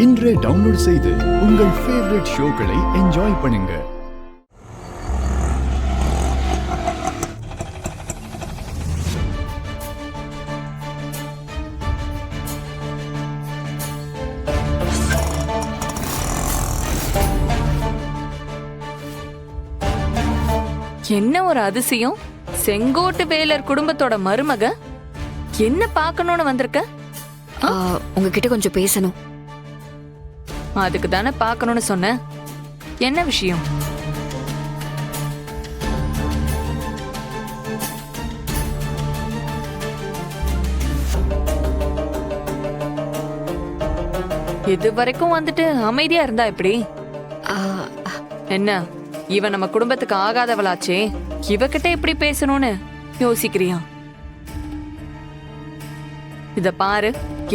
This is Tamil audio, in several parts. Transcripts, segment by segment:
இன்றே டவுன்லோட் செய்து உங்கள் ஃபேவரட் ஷோக்களை என்ஜாய் பண்ணுங்க. என்ன ஒரு அதிசயம்! செங்கோட்டு வேலர் குடும்பத்தோட மருமக என்ன பார்க்கணும்னு வந்திருக்க? உங்ககிட்ட கொஞ்சம் பேசணும். அதுக்கு தானே பார்க்கணும்னு சொன்ன. என்ன விஷயம்? இது வரைக்கும் வந்துட்டு அமைதியா இருந்தா எப்படி? என்ன இவ நம்ம குடும்பத்துக்கு ஆகாதவளாச்சே, இவகிட்ட எப்படி பேசணும்னு யோசிக்கிறியா? இத பாரு,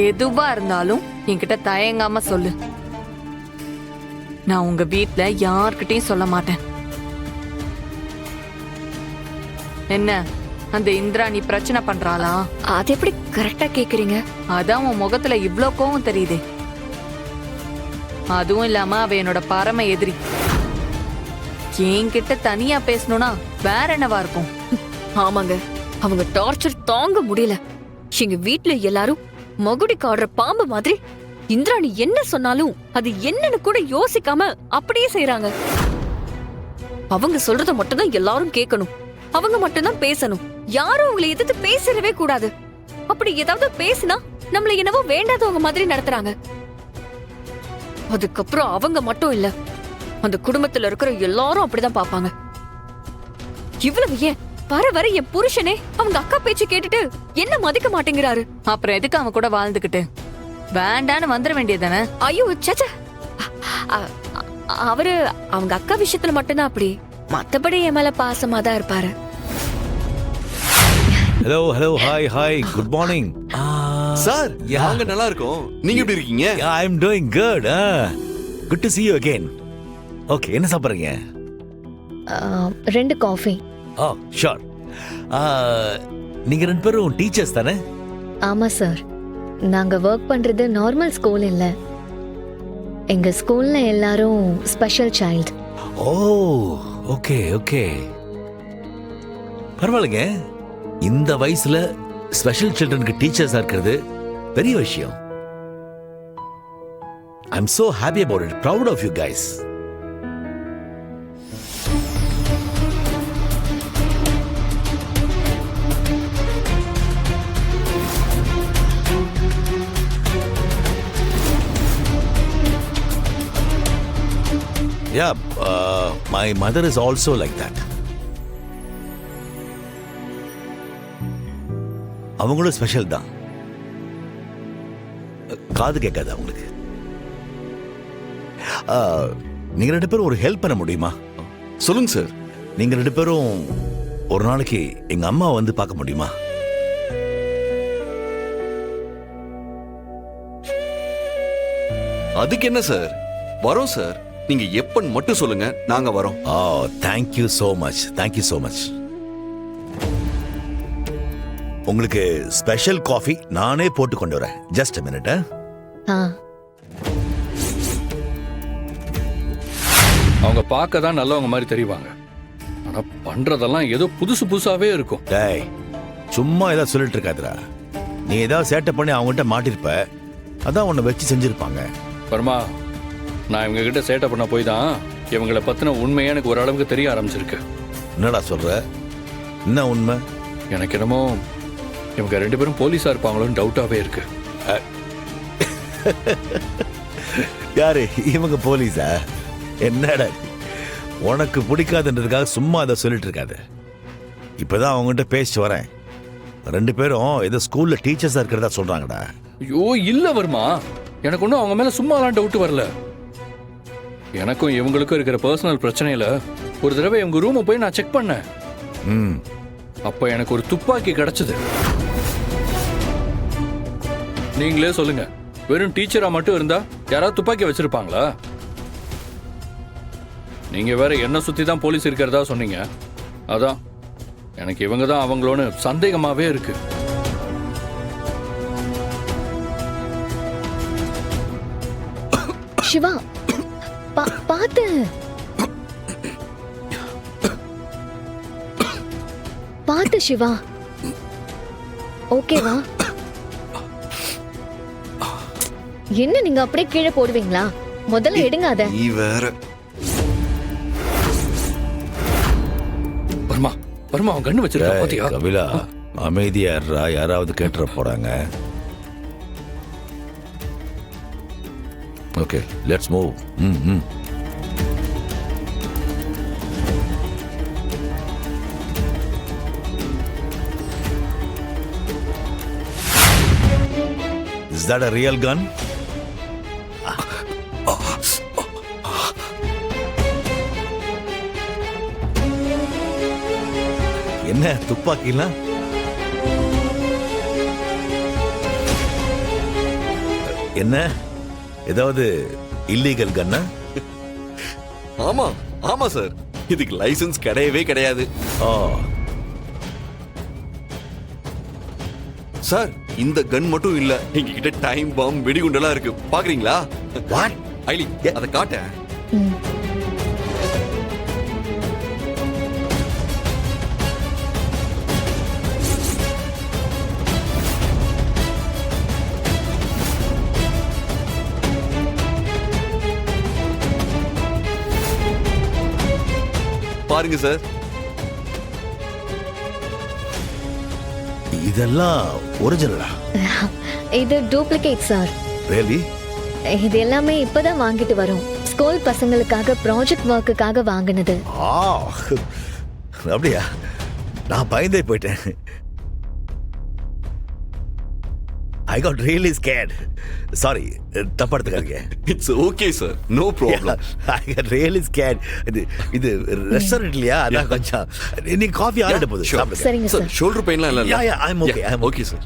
எதுவா இருந்தாலும் என்கிட்ட தயங்காம சொல்லு. நான் உங்க வீட்ல யார்கிட்டயும் சொல்ல மாட்டேன். என்ன அந்த இந்திராணி பிரச்சனை பண்றாளா? அது எப்படி கரெக்டா கேக்குறீங்க? அதான் உன் முகத்துல இவ்ளோ கோவம் தெரியுதே. அதுவும் இல்லாம அவ என்னோட பரம எதிரி. என்கிட்ட தனியா பேசணும்னா வேற என்னவா இருக்கும்? ஆமாங்க, அவங்க டார்ச்சர் தாங்க முடியல. எங்க வீட்ல எல்லாரும் மகுடி காடுற பாம்பு மாதிரி இந்திராணி என்ன சொன்னாலும் அது என்னன்னு கூட யோசிக்காம அப்படியே செய்யறாங்க. அவங்க சொல்றத மட்டும்தான் எல்லாரும் கேட்கணும், அவங்க மட்டும்தான் பேசணும். யாரும் அவங்களை எதிர்த்து பேசவே கூடாது. அப்படி ஏதாவது பேசினா நம்மள என்னவோ வேண்டாதவங்க மாதிரி நடத்துறாங்க. அதுக்கப்புறம் அவங்க மட்டும் இல்ல, அந்த குடும்பத்துல இருக்கிற எல்லாரும் அப்படிதான் பாப்பாங்க. இவ்வளவு ஏன் வர வர என் புருஷனே அவங்க அக்கா பேச்சு கேட்டுட்டு என்ன மதிக்க மாட்டேங்கிறாரு. அப்புறம் எதுக்கு அவன் கூட வாழ்ந்துகிட்டு? வேண்டான்னு வந்துட வேண்டியதானே? ஐயோ சச்ச, அவரு அவங்க அக்கா விஷயத்துல மட்டும்தான் அப்படி, மத்தபடி என் மேல பாசமா தான் இருப்பாரு. Hello hello hi hi good morning sir. நாங்க நல்லா இருக்கோம், நீங்க எப்படி இருக்கீங்க? I am doing good. Good to see you again. Okay, என்ன சாப்பிடுறீங்க? 2 காஃபி. ஓ ஷூர். நீங்க ரெண்டு பேரும் டீச்சர்ஸ் தானே? ஆமா சார், நாங்க ஒர்க் பண்றது நார்மல் ஸ்கூல் இல்ல. எங்க ஸ்கூல்ல எல்லாரும் ஸ்பெஷல் சைல்ட். ஓ ஓகே ஓகே, பரவாயில்லைங்க. இந்த வயசுல ஸ்பெஷல் சில்ட்ரனுக்கு டீச்சர்ஸா இருக்கிறது பெரிய விஷயம். ஐ அம் so happy about it, proud of you guys. Yeah, my mother is also like that. அவங்களும் ஸ்பெஷல் தான். காது கேட்காது அவங்களுக்கு. நீங்க ரெண்டு பேரும் ஒரு ஹெல்ப் பண்ண முடியுமா? சொல்லுங்க சார். நீங்க ரெண்டு பேரும் ஒரு நாளைக்கு எங்க அம்மா வந்து பார்க்க முடியுமா? அதுக்கு என்ன சார், வரோம் சார். நீங்க எப்பன்னு மட்டும் சொல்லுங்க, நாங்க வரோம். Thank you so much, thank you so much. உங்களுக்கு ஸ்பெஷல் காஃபி நானே போட்டு கொண்டு வரேன். Just a minute. அவங்க பார்க்க தான் நல்லவங்க மாதிரி தெரிவாங்க, ஆனா பண்றதெல்லாம் ஏதோ புதுசு புதுசாவே இருக்கும். டேய், சும்மா ஏதாவது சொல்லிட்டு இருக்காதுடா. நீ ஏதாவது சேட்டை பண்ணி அவங்ககிட்ட மாட்டிருப்ப, அதான் உன்னை வச்சு செஞ்சிருப்பாங்க. பர்மா, நான் இவங்க கிட்ட சேட்டை பண்ண போய் தான் இவங்களை பத்தின உண்மையே எனக்கு ஓரளவுக்கு தெரிய ஆரம்பிச்சிருக்கு. என்னடா சொல்ற? என்ன உண்மை? எனக்கு என்னமோ இவங்க ரெண்டு பேரும் போலீஸா இருப்பாங்களோன்னு டவுட்டாவே இருக்கு. யாரு இவங்க? போலீஸா? என்னடா உனக்கு பிடிக்காதுன்றதுக்காக சும்மா அதை சொல்லிட்டு இருக்காது. இப்பதான் அவங்ககிட்ட பேசிட்டு வரேன். ரெண்டு பேரும் ஏதோ ஸ்கூல்ல டீச்சர்ஸா இருக்கிறதா சொல்றாங்கடா. ஐயோ இல்ல வர்மா, எனக்கு ஒன்றும் அவங்க மேல சும்மாலாம் டவுட் வரல. எனக்கும் இவங்களுக்கும் இருக்கிற பர்சனல் பிரச்சனையில ஒரு தடவை இவங்க ரூமை போய் நான் செக் பண்ணேன். அப்ப எனக்கு ஒரு துப்பாக்கி கிடைச்சது. நீங்களே சொல்லுங்க, வெறும் டீச்சரா மட்டும் இருந்தா யாராவது துப்பாக்கி வச்சிருப்பாங்களா? நீங்க வேற என்ன சுத்தி தான் போலீஸ் இருக்கிறதா சொன்னீங்க. அதான் எனக்கு இவங்க தான் அவங்களோன்னு சந்தேகமாவே இருக்கு. சிவா பாத்து பாத்து சிவா ஓகேவா? என்ன நீங்க அப்படியே கீழே போடுவீங்களா? முதல்ல எடுங்க அத. நீ வேற. வர்மா வர்மா அவன் கண்ணு வச்சிருக்கா ஏய், பாத்தியா? கபிலா அமைதியா இருடா, யாராவது கேட்டுற போறாங்க. Okay let's move. ம் Is that a real gun? என்ன துப்பாக்கிலாம்? என்ன ஏதாவது இல்லீகல் கன்னா? ஆமா ஆமா சார், இதுக்கு லைசென்ஸ் கிடையவே கிடையாது. ஓ சார் இந்த கன் மட்டும் இல்ல, எங்க கிட்ட டைம் பாம் வெடிகுண்டெல்லாம் இருக்கு. பாக்குறீங்களா? வாட்? ஐலி அதை காட்டேன். ம். பாருங்க சார். இதெல்லாம் ஒரிஜினலா? இது டூப்ளிகேட் சார். ரியலி? இது எல்லாமே இப்பதான் வாங்கிட்டு வரோம். ஸ்கூல் பசங்களுக்காக ப்ராஜெக்ட் ஒர்க்குக்காக வாங்கினது. ஆ அப்படியா? நான் பயந்தே போயிட்டேன். I got really scared. Sorry, தப்பா எடுத்துக்காதீங்க. It's okay sir, no problem. I got really scared. இது ரெஸ்டாரண்ட் இல்லையா? அதான் கொஞ்சம் நீங்க காஃபி ஆர்டர் போகுது. சரிங்க சார் சார். ஷோல்டர் பெயின்லாம் இல்ல? Yeah, I'm okay, I'm okay sir.